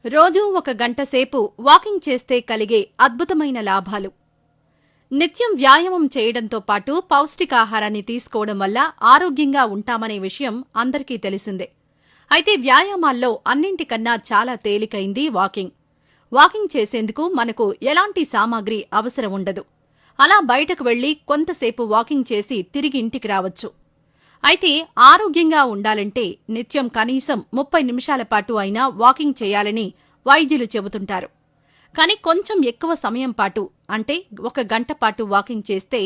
రోజూ 1 గంట సేపు వాకింగ్ చేస్తే కలిగే అద్భుతమైన లాభాలు. నిత్యం వ్యాయామం చేయడంతో పాటు పౌష్టికాహారాన్ని తీసుకోవడం వల్ల ఆరోగ్యంగా ఉంటామనే విషయం అందరికీ తెలిసిందే. అయితే వ్యాయామాల్లో అన్నింటికన్నా చాలా తేలికైంది వాకింగ్. వాకింగ్ చేసేందుకు మనకు ఎలాంటి సామాగ్రి అవసరం ఉండదు. అలా బయటకు వెళ్లి కొంతసేపు వాకింగ్ చేసి తిరిగి ఇంటికి రావచ్చు. అయితే ఆరోగ్యంగా ఉండాలంటే నిత్యం కనీసం 30 నిమిషాల పాటు అయినా వాకింగ్ చేయాలని వైద్యులు చెబుతుంటారు. కానీ కొంచెం ఎక్కువ సమయం పాటు అంటే 1 గంట పాటు వాకింగ్ చేస్తే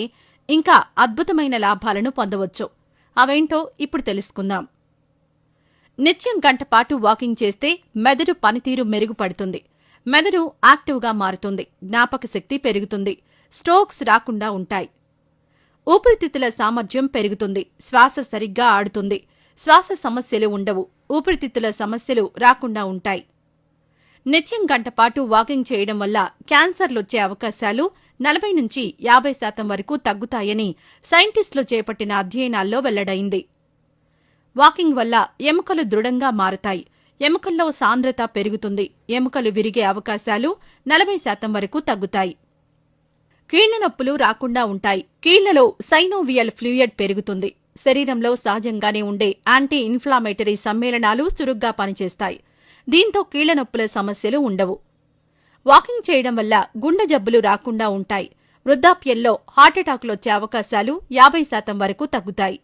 ఇంకా అద్భుతమైన లాభాలను పొందవచ్చు. అవేంటో ఇప్పుడు తెలుసుకుందాం. నిత్యం గంట పాటు వాకింగ్ చేస్తే మెదడు పనితీరు మెరుగుపడుతుంది. మెదడు యాక్టివ్గా మారుతుంది. జ్ఞాపక శక్తి పెరుగుతుంది. స్ట్రోక్స్ రాకుండా ఉంటాయి. ఊపిరితిత్తుల సామర్థ్యం పెరుగుతుంది. శ్వాస సరిగ్గా ఆడుతుంది. శ్వాస సమస్యలు ఉండవు. ఊపిరితిత్తుల సమస్యలు రాకుండా ఉంటాయి. నిత్యం గంట పాటు వాకింగ్ చేయడం వల్ల క్యాన్సర్లొచ్చే అవకాశాలు 40-50% వరకు తగ్గుతాయని సైంటిస్టులు చేపట్టిన అధ్యయనాల్లో వెల్లడైంది. వాకింగ్ వల్ల ఎముకలు దృఢంగా మారతాయి. ఎముకల్లో సాంద్రత పెరుగుతుంది. ఎముకలు విరిగే అవకాశాలు 40% వరకు తగ్గుతాయి. కీళ్ల నొప్పులు రాకుండా ఉంటాయి. కీళ్లలో సైనోవియల్ ఫ్లూయిడ్ పెరుగుతుంది. శరీరంలో సహజంగానే ఉండే యాంటీ ఇన్ఫ్లామేటరీ సమ్మేళనాలు చురుగ్గా పనిచేస్తాయి. దీంతో కీళ్ల నొప్పుల సమస్యలు ఉండవు. వాకింగ్ చేయడం వల్ల గుండె జబ్బులు రాకుండా ఉంటాయి. వృద్ధాప్యంలో హార్ట్అటాక్లొచ్చే అవకాశాలు 50% వరకు తగ్గుతాయి.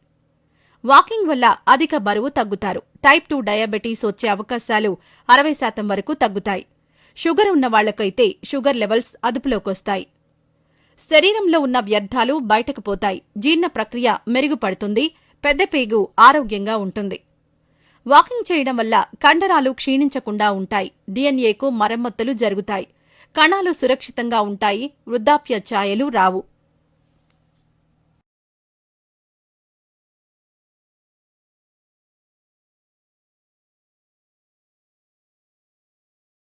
వాకింగ్ వల్ల అధిక బరువు తగ్గుతారు. టైప్ 2 డయాబెటీస్ వచ్చే అవకాశాలు 60% వరకు తగ్గుతాయి. షుగర్ ఉన్న వాళ్లకైతే షుగర్ లెవెల్స్ అదుపులోకొస్తాయి. శరీరంలో ఉన్న వ్యర్థాలు బయటకు పోతాయి. జీర్ణ ప్రక్రియ మెరుగుపడుతుంది. పెద్దపేగు ఆరోగ్యంగా ఉంటుంది. వాకింగ్ చేయడం వల్ల కండరాలు క్షీణించకుండా ఉంటాయి. డిఎన్ఏకు మరమ్మతులు జరుగుతాయి. కణాలు సురక్షితంగా ఉంటాయి. వృద్ధాప్య ఛాయలు రావు.